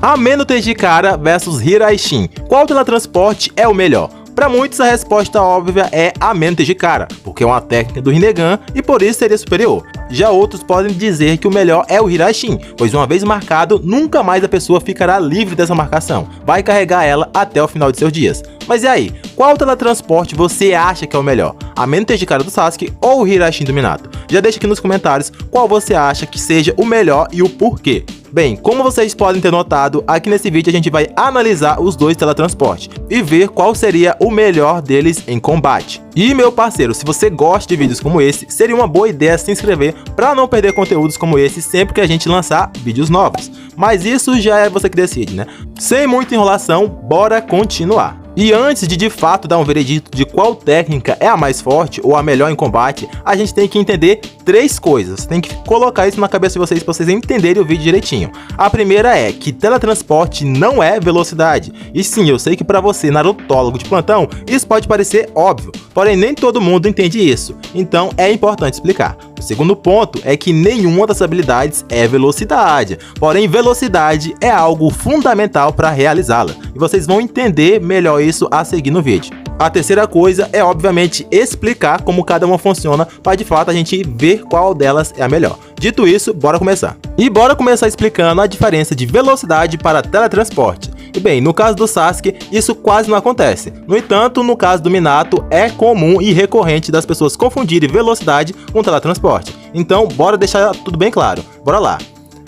Ameno Tejikara versus Hiraishin. Qual teletransporte é o melhor? Para muitos a resposta óbvia é Ameno Tejikara, porque é uma técnica do Rinnegan e por isso seria superior. Já outros podem dizer que o melhor é o Hiraishin, pois uma vez marcado, nunca mais a pessoa ficará livre dessa marcação, vai carregar ela até o final de seus dias. Mas e aí, qual teletransporte você acha que é o melhor? Ameno Tejikara do Sasuke ou o Hiraishin do Minato? Já deixa aqui nos comentários qual você acha que seja o melhor e o porquê. Bem, como vocês podem ter notado, aqui nesse vídeo a gente vai analisar os dois teletransportes e ver qual seria o melhor deles em combate. E meu parceiro, se você gosta de vídeos como esse, seria uma boa ideia se inscrever para não perder conteúdos como esse sempre que a gente lançar vídeos novos. Mas isso já é você que decide, né? Sem muita enrolação, bora continuar. E antes de fato dar um veredito de qual técnica é a mais forte ou a melhor em combate, a gente tem que entender três coisas. Tem que colocar isso na cabeça de vocês para vocês entenderem o vídeo direitinho. A primeira é que teletransporte não é velocidade. E sim, eu sei que para você, narutólogo de plantão, isso pode parecer óbvio, porém nem todo mundo entende isso. Então é importante explicar. O segundo ponto é que nenhuma das habilidades é velocidade, porém velocidade é algo fundamental para realizá-la. E vocês vão entender melhor isso a seguir no vídeo. A terceira coisa é obviamente explicar como cada uma funciona para de fato a gente ver qual delas é a melhor. Dito isso, bora começar. E bora começar explicando a diferença de velocidade para teletransporte. E bem, no caso do Sasuke, isso quase não acontece. No entanto, no caso do Minato, é comum e recorrente das pessoas confundirem velocidade com teletransporte. Então, bora deixar tudo bem claro. Bora lá.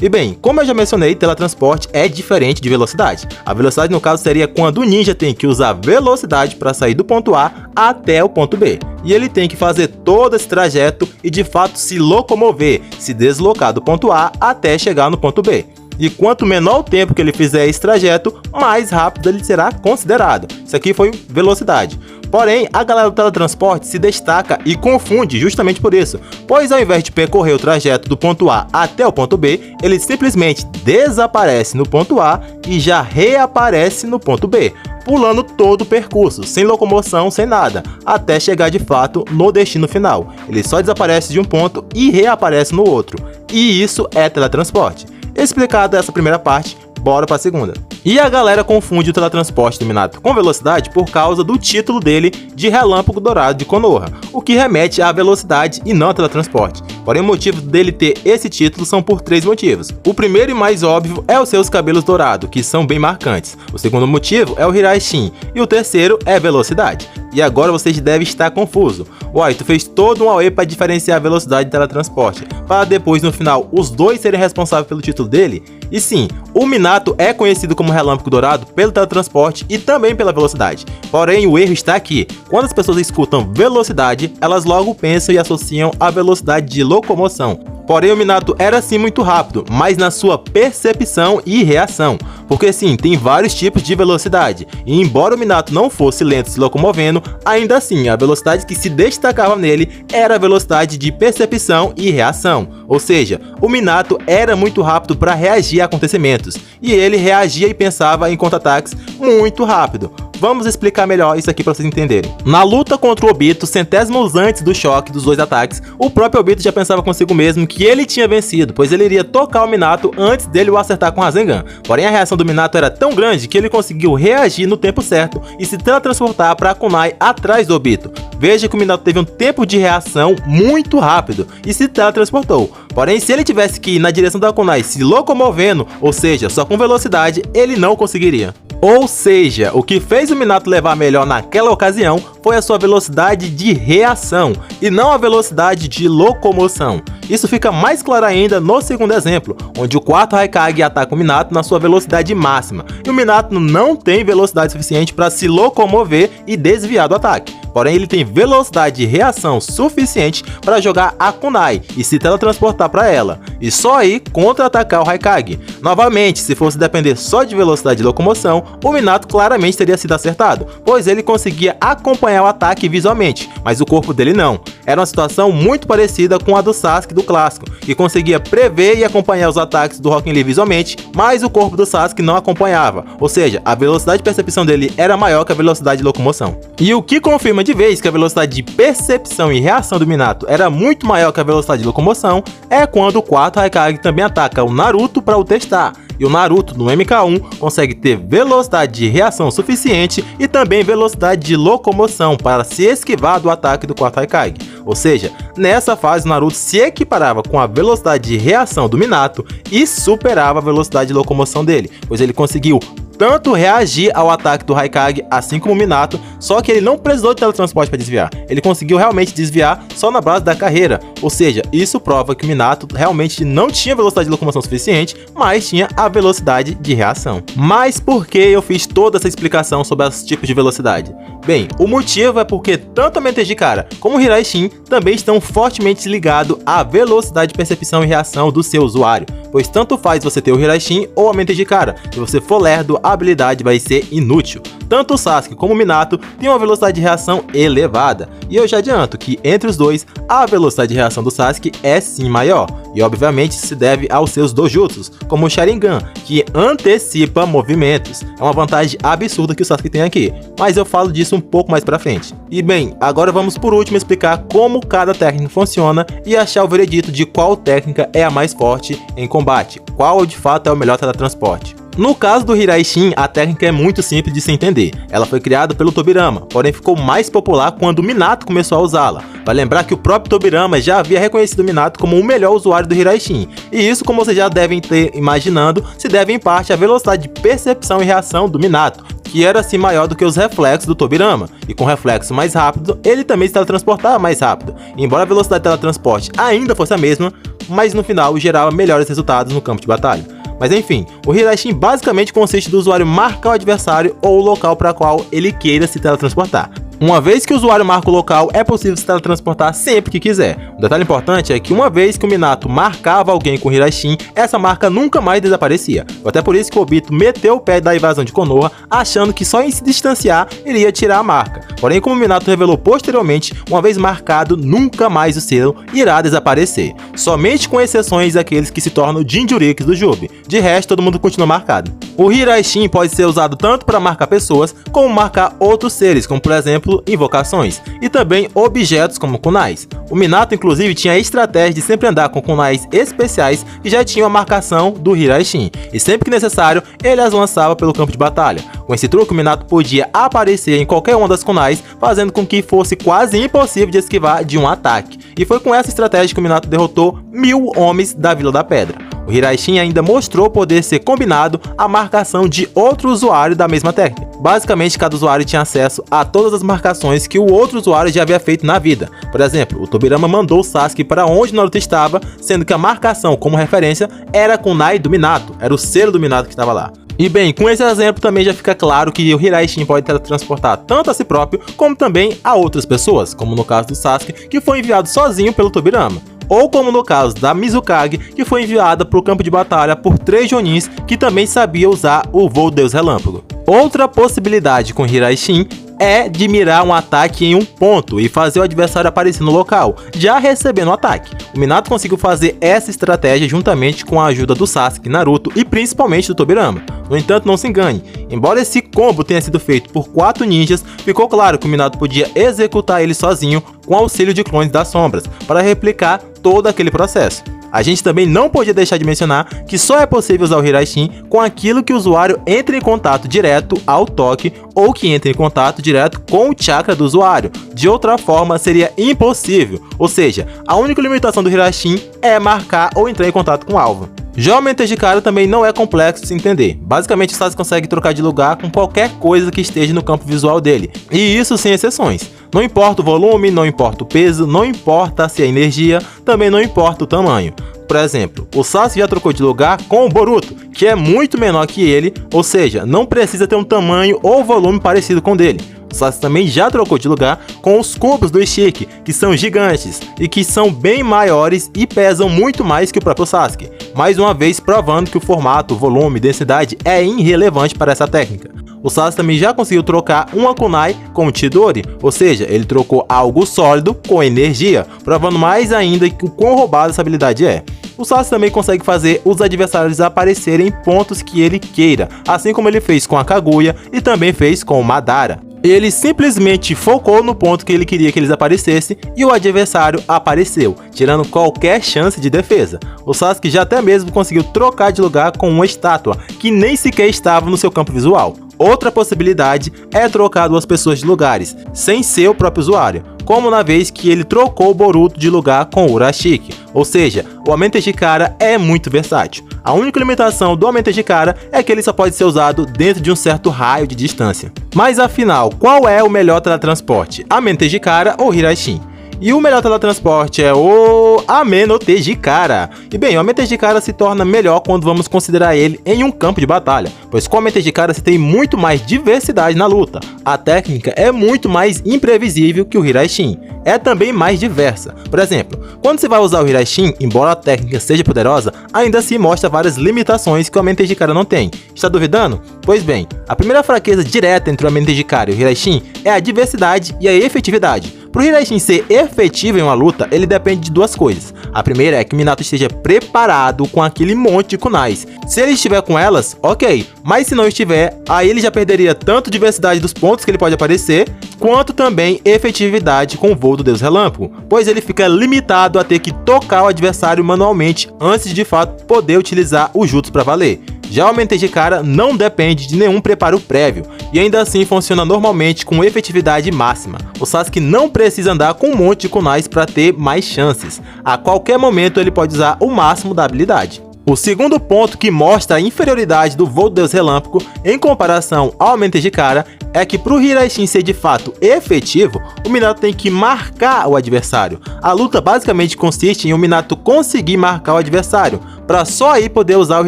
E bem, como eu já mencionei, teletransporte é diferente de velocidade. A velocidade no caso seria quando o ninja tem que usar velocidade para sair do ponto A até o ponto B. E ele tem que fazer todo esse trajeto e de fato se locomover, se deslocar do ponto A até chegar no ponto B. E quanto menor o tempo que ele fizer esse trajeto, mais rápido ele será considerado. Isso aqui foi velocidade. Porém, a galera do teletransporte se destaca e confunde justamente por isso, pois ao invés de percorrer o trajeto do ponto A até o ponto B, ele simplesmente desaparece no ponto A e já reaparece no ponto B, pulando todo o percurso, sem locomoção, sem nada, até chegar de fato no destino final. Ele só desaparece de um ponto e reaparece no outro, e isso é teletransporte. Explicada essa primeira parte, bora para a segunda. E a galera confunde o teletransporte do Minato com velocidade por causa do título dele de Relâmpago Dourado de Konoha, o que remete à velocidade e não ao teletransporte. Porém, o motivo dele ter esse título são por três motivos. O primeiro e mais óbvio é os seus cabelos dourados, que são bem marcantes. O segundo motivo é o Hiraishin e o terceiro é velocidade. E agora vocês devem estar confuso. Uai, tu fez todo um auê para diferenciar a velocidade de teletransporte, para depois no final os dois serem responsáveis pelo título dele? E sim, o Minato é conhecido como Relâmpago Dourado pelo teletransporte e também pela velocidade. Porém, o erro está aqui. Quando as pessoas escutam velocidade, elas logo pensam e associam a velocidade de locomoção. Porém, o Minato era sim muito rápido, mas na sua percepção e reação. Porque sim, tem vários tipos de velocidade, e embora o Minato não fosse lento se locomovendo, ainda assim a velocidade que se destacava nele era a velocidade de percepção e reação. Ou seja, o Minato era muito rápido para reagir a acontecimentos, e ele reagia e pensava em contra-ataques muito rápido. Vamos explicar melhor isso aqui para vocês entenderem. Na luta contra o Obito, centésimos antes do choque dos dois ataques, o próprio Obito já pensava consigo mesmo que ele tinha vencido, pois ele iria tocar o Minato antes dele o acertar com o Rasengan. Porém, a reação do Minato era tão grande que ele conseguiu reagir no tempo certo e se teletransportar para a kunai atrás do Obito. Veja que o Minato teve um tempo de reação muito rápido e se teletransportou. Porém, se ele tivesse que ir na direção da kunai se locomovendo, ou seja, só com velocidade, ele não conseguiria. Ou seja, o que fez o Minato levar melhor naquela ocasião foi a sua velocidade de reação e não a velocidade de locomoção. Isso fica mais claro ainda no segundo exemplo, onde o quarto Raikage ataca o Minato na sua velocidade máxima, e o Minato não tem velocidade suficiente para se locomover e desviar do ataque. Porém, ele tem velocidade de reação suficiente para jogar a kunai e se teletransportar para ela, e só aí contra-atacar o Raikage. Novamente, se fosse depender só de velocidade de locomoção, o Minato claramente teria sido acertado, pois ele conseguia acompanhar o ataque visualmente, mas o corpo dele não. Era uma situação muito parecida com a do Sasuke do clássico, que conseguia prever e acompanhar os ataques do Rock Lee visualmente, mas o corpo do Sasuke não acompanhava, ou seja, a velocidade de percepção dele era maior que a velocidade de locomoção. E o que confirma de vez que a velocidade de percepção e reação do Minato era muito maior que a velocidade de locomoção, é quando o quarto Raikage também ataca o Naruto para o testar. E o Naruto, no MK1, consegue ter velocidade de reação suficiente e também velocidade de locomoção para se esquivar do ataque do quarto Raikage. Ou seja, nessa fase o Naruto se equiparava com a velocidade de reação do Minato e superava a velocidade de locomoção dele, pois ele conseguiu tanto reagir ao ataque do Raikage, assim como o Minato, só que ele não precisou de teletransporte para desviar. Ele conseguiu realmente desviar só na base da carreira, ou seja, isso prova que o Minato realmente não tinha velocidade de locomoção suficiente, mas tinha a velocidade de reação. Mas por que eu fiz toda essa explicação sobre os tipos de velocidade? Bem, o motivo é porque tanto a mente de cara como o Hiraishin também estão fortemente ligados à velocidade de percepção e reação do seu usuário, pois tanto faz você ter o Hiraishin ou a mente de cara, se você for lerdo, a habilidade vai ser inútil. Tanto o Sasuke como o Minato têm uma velocidade de reação elevada, e eu já adianto que entre os dois, a velocidade de reação do Sasuke é sim maior, e obviamente se deve aos seus dojutsus, como o Sharingan, que antecipa movimentos. É uma vantagem absurda que o Sasuke tem aqui, mas eu falo disso um pouco mais pra frente. E bem, agora vamos por último explicar como cada técnica funciona e achar o veredito de qual técnica é a mais forte em combate, qual de fato é o melhor teletransporte. No caso do Hiraishin, a técnica é muito simples de se entender. Ela foi criada pelo Tobirama, porém ficou mais popular quando o Minato começou a usá-la. Vai lembrar que o próprio Tobirama já havia reconhecido o Minato como o melhor usuário do Hiraishin. E isso, como vocês já devem ter imaginando, se deve em parte à velocidade de percepção e reação do Minato, que era assim maior do que os reflexos do Tobirama. E com reflexo mais rápido, ele também se teletransportava mais rápido. E embora a velocidade de teletransporte ainda fosse a mesma, mas no final gerava melhores resultados no campo de batalha. Mas enfim, o Hiraishin basicamente consiste do usuário marcar o adversário ou o local para qual ele queira se teletransportar. Uma vez que o usuário marca o local, é possível se teletransportar sempre que quiser. Um detalhe importante é que uma vez que o Minato marcava alguém com o Hiraishin, essa marca nunca mais desaparecia. Até por isso que o Obito meteu o pé da invasão de Konoha, achando que só em se distanciar iria tirar a marca. Porém, como o Minato revelou posteriormente, uma vez marcado, nunca mais o selo irá desaparecer. Somente com exceções daqueles que se tornam Jinchurikis do Jubei. De resto, todo mundo continua marcado. O Hiraishin pode ser usado tanto para marcar pessoas, como marcar outros seres, como por exemplo, invocações, e também objetos como kunais. O Minato inclusive tinha a estratégia de sempre andar com kunais especiais que já tinham a marcação do Hiraishin, e sempre que necessário ele as lançava pelo campo de batalha. Com esse truque o Minato podia aparecer em qualquer uma das kunais, fazendo com que fosse quase impossível de esquivar de um ataque, e foi com essa estratégia que o Minato derrotou 1000 homens da Vila da Pedra. O Hiraishin ainda mostrou poder ser combinado à marcação de outro usuário da mesma técnica. Basicamente, cada usuário tinha acesso a todas as marcações que o outro usuário já havia feito na vida. Por exemplo, o Tobirama mandou o Sasuke para onde Naruto estava, sendo que a marcação como referência era a kunai do Minato, era o selo do Minato que estava lá. E bem, com esse exemplo também já fica claro que o Hiraishin pode teletransportar tanto a si próprio, como também a outras pessoas, como no caso do Sasuke, que foi enviado sozinho pelo Tobirama. Ou como no caso da Mizukage, que foi enviada para o campo de batalha por 3 Jonins que também sabia usar o voo Deus Relâmpago. Outra possibilidade com Hiraishin é de mirar um ataque em um ponto e fazer o adversário aparecer no local, já recebendo o ataque. O Minato conseguiu fazer essa estratégia juntamente com a ajuda do Sasuke, Naruto e principalmente do Tobirama. No entanto, não se engane, embora esse combo tenha sido feito por 4 ninjas, ficou claro que o Minato podia executar ele sozinho com auxílio de clones das sombras, para replicar todo aquele processo. A gente também não podia deixar de mencionar que só é possível usar o Hiraishin com aquilo que o usuário entra em contato direto ao toque ou que entra em contato direto com o chakra do usuário. De outra forma, seria impossível, ou seja, a única limitação do Hiraishin é marcar ou entrar em contato com o alvo. Já o mente de cara também não é complexo de se entender. Basicamente, o Sasuke consegue trocar de lugar com qualquer coisa que esteja no campo visual dele, e isso sem exceções. Não importa o volume, não importa o peso, não importa se é energia, também não importa o tamanho. Por exemplo, o Sasuke já trocou de lugar com o Boruto, que é muito menor que ele, ou seja, não precisa ter um tamanho ou volume parecido com o dele. O Sasuke também já trocou de lugar com os cubos do Ishiki, que são gigantes e que são bem maiores e pesam muito mais que o próprio Sasuke, mais uma vez provando que o formato, volume e densidade é irrelevante para essa técnica. O Sasuke também já conseguiu trocar uma kunai com o Chidori, ou seja, ele trocou algo sólido com energia, provando mais ainda que o quão roubada essa habilidade é. O Sasuke também consegue fazer os adversários aparecerem em pontos que ele queira, assim como ele fez com a Kaguya e também fez com o Madara. Ele simplesmente focou no ponto que ele queria que eles aparecessem e o adversário apareceu, tirando qualquer chance de defesa. O Sasuke já até mesmo conseguiu trocar de lugar com uma estátua que nem sequer estava no seu campo visual. Outra possibilidade é trocar duas pessoas de lugares, sem ser o próprio usuário, como na vez que ele trocou o Boruto de lugar com o Urashiki. Ou seja, o Amente de Cara é muito versátil. A única limitação do Amente de Cara é que ele só pode ser usado dentro de um certo raio de distância. Mas afinal, qual é o melhor teletransporte? Amente de Cara ou Hiraishin? E o melhor teletransporte é o Amente de Cara. E bem, o Amente de Cara se torna melhor quando vamos considerar ele em um campo de batalha, pois com o Amente de Cara se tem muito mais diversidade na luta. A técnica é muito mais imprevisível que o Hiraishin. É também mais diversa. Por exemplo, quando você vai usar o Hiraishin, embora a técnica seja poderosa, ainda assim mostra várias limitações que o Amente de Cara não tem. Está duvidando? Pois bem, a primeira fraqueza direta entre o Amente de Cara e o Hiraishin é a diversidade e a efetividade. Para o Hiraishin ser efetivo em uma luta, ele depende de duas coisas. A primeira é que o Minato esteja preparado com aquele monte de kunais. Se ele estiver com elas, ok, mas se não estiver, aí ele já perderia tanto diversidade dos pontos que ele pode aparecer, quanto também efetividade com o voo do Deus Relâmpago, pois ele fica limitado a ter que tocar o adversário manualmente antes de fato poder utilizar o jutsu para valer. Já o Mente de Cara não depende de nenhum preparo prévio e ainda assim funciona normalmente com efetividade máxima. O Sasuke não precisa andar com um monte de kunais para ter mais chances. A qualquer momento ele pode usar o máximo da habilidade. O segundo ponto que mostra a inferioridade do voo do Deus Relâmpago em comparação ao Mente de Cara é que para o Hiraishin ser de fato efetivo, o Minato tem que marcar o adversário. A luta basicamente consiste em o Minato conseguir marcar o adversário, para só aí poder usar o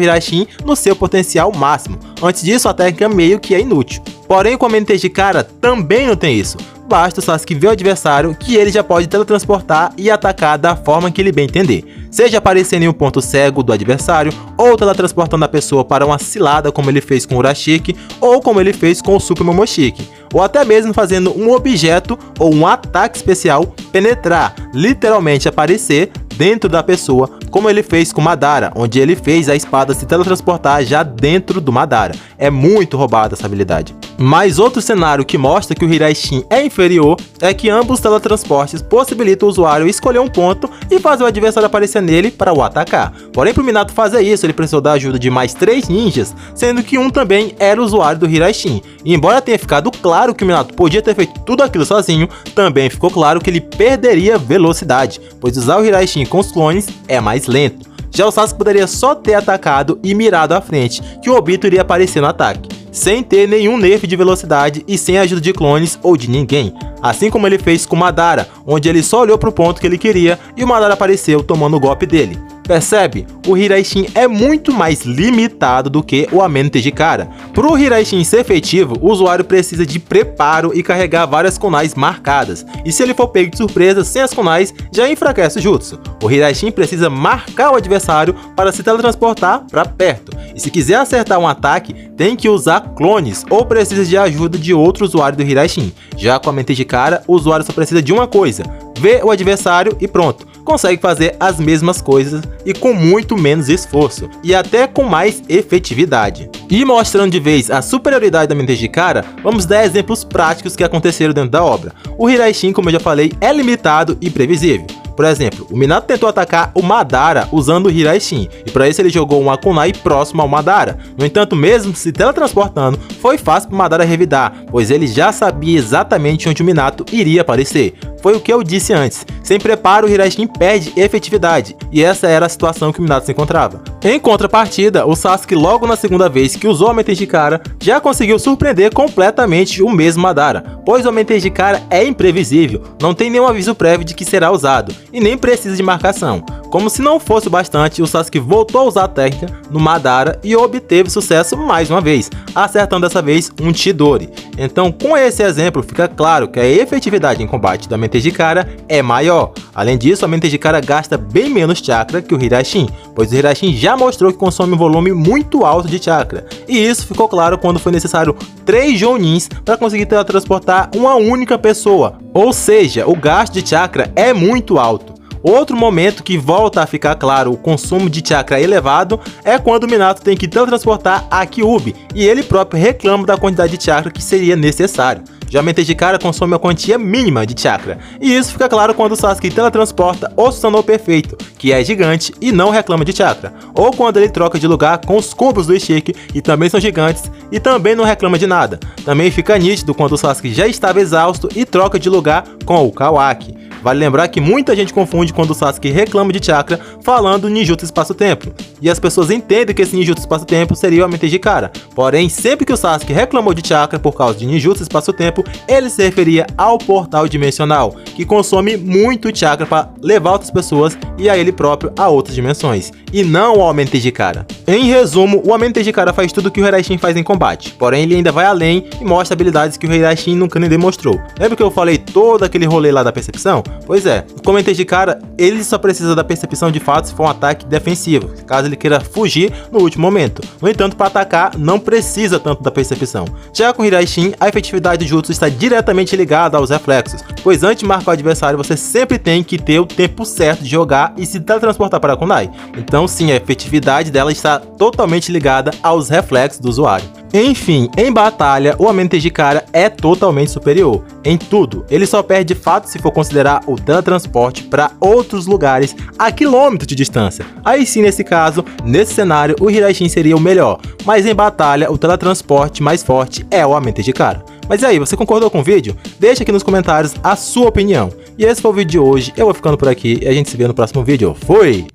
Hiraishin no seu potencial máximo. Antes disso, a técnica meio que é inútil. Porém, com o Mente de Cara também não tem isso. Basta o Sasuke ver o adversário que ele já pode teletransportar e atacar da forma que ele bem entender. Seja aparecendo em um ponto cego do adversário, ou teletransportando a pessoa para uma cilada como ele fez com o Urashiki, ou como ele fez com o Super Momoshiki. Ou até mesmo fazendo um objeto ou um ataque especial penetrar, literalmente aparecer dentro da pessoa, como ele fez com Madara, onde ele fez a espada se teletransportar já dentro do Madara. É muito roubada essa habilidade. Mas outro cenário que mostra que o Hiraishin é inferior é que ambos os teletransportes possibilitam o usuário escolher um ponto e fazer o adversário aparecer nele para o atacar. Porém, para o Minato fazer isso, ele precisou da ajuda de mais 3 ninjas, sendo que um também era o usuário do Hiraishin. E embora tenha ficado claro que o Minato podia ter feito tudo aquilo sozinho, também ficou claro que ele perderia velocidade, pois usar o Hiraishin com os clones é mais lento. Já o Sasuke poderia só ter atacado e mirado à frente, que o Obito iria aparecer no ataque, sem ter nenhum nerf de velocidade e sem a ajuda de clones ou de ninguém. Assim como ele fez com Madara, onde ele só olhou para o ponto que ele queria e o Madara apareceu tomando o golpe dele. Percebe? O Hiraishin é muito mais limitado do que o Amente de Cara. Para o Hiraishin ser efetivo, o usuário precisa de preparo e carregar várias kunais marcadas. E se ele for pego de surpresa sem as kunais, já enfraquece o jutsu. O Hiraishin precisa marcar o adversário para se teletransportar para perto. E se quiser acertar um ataque, tem que usar clones ou precisa de ajuda de outro usuário do Hiraishin. Já com a Mente de Cara, o usuário só precisa de uma coisa: ver o adversário e pronto. Consegue fazer as mesmas coisas e com muito menos esforço, e até com mais efetividade. E mostrando de vez a superioridade da Mente de Cara, vamos dar exemplos práticos que aconteceram dentro da obra. O Hiraishin, como eu já falei, é limitado e previsível. Por exemplo, o Minato tentou atacar o Madara usando o Hiraishin, e para isso ele jogou um kunai próximo ao Madara. No entanto, mesmo se teletransportando, foi fácil para o Madara revidar, pois ele já sabia exatamente onde o Minato iria aparecer. Foi o que eu disse antes: sem preparo o Hiraishin perde efetividade, e essa era a situação que o Minato se encontrava. Em contrapartida, o Sasuke logo na segunda vez que usou a Mente de Cara, já conseguiu surpreender completamente o mesmo Madara, pois o Mente de Cara é imprevisível, não tem nenhum aviso prévio de que será usado, e nem precisa de marcação. Como se não fosse o bastante, o Sasuke voltou a usar a técnica no Madara e obteve sucesso mais uma vez, acertando dessa vez um Chidori. Então, com esse exemplo, fica claro que a efetividade em combate da Mente de Cara é maior. Além disso, a Mente de Cara gasta bem menos chakra que o Hiraishin, pois o Hiraishin já mostrou que consome um volume muito alto de chakra, e isso ficou claro quando foi necessário 3 Jounins para conseguir teletransportar uma única pessoa, ou seja, o gasto de chakra é muito alto. Outro momento que volta a ficar claro o consumo de chakra elevado é quando o Minato tem que teletransportar a Kyuubi e ele próprio reclama da quantidade de chakra que seria necessário. Já a mente de cara consome uma quantia mínima de chakra, e isso fica claro quando o Sasuke teletransporta o Susanoo perfeito, que é gigante e não reclama de chakra, ou quando ele troca de lugar com os cubos do Ishiki, e também são gigantes, e também não reclama de nada. Também fica nítido quando o Sasuke já estava exausto e troca de lugar com o Kawaki. Vale lembrar que muita gente confunde quando o Sasuke reclama de chakra falando ninjutsu espaço-tempo, e as pessoas entendem que esse ninjutsu espaço-tempo seria a mente de cara. Porém, sempre que o Sasuke reclamou de chakra por causa de ninjutsu espaço-tempo, ele se referia ao portal dimensional, que consome muito chakra para levar outras pessoas e a ele próprio a outras dimensões, e não ao mente de cara. Em resumo, o mente de cara faz tudo que o Hiraishin faz em combate, porém ele ainda vai além e mostra habilidades que o Hiraishin nunca nem demonstrou. Lembra que eu falei todo aquele rolê lá da percepção? Pois é, o mente de cara, ele só precisa da percepção de fato se for um ataque defensivo, caso ele queira fugir no último momento. No entanto, para atacar, não precisa tanto da percepção. Já com o Hiraishin, a efetividade do jutsu está diretamente ligada aos reflexos, pois antes de marcar o adversário, você sempre tem que ter o tempo certo de jogar e se teletransportar para a kunai. Então sim, a efetividade dela está totalmente ligada aos reflexos do usuário. Enfim, em batalha, o mente de cara é totalmente superior em tudo. Ele só perde de fato se for considerar o teletransporte para outros lugares a quilômetros de distância. Aí sim, nesse caso, nesse cenário, o Hiraishin seria o melhor, mas em batalha, o teletransporte mais forte é o mente de cara. Mas e aí, você concordou com o vídeo? Deixa aqui nos comentários a sua opinião. E esse foi o vídeo de hoje, eu vou ficando por aqui e a gente se vê no próximo vídeo. Fui!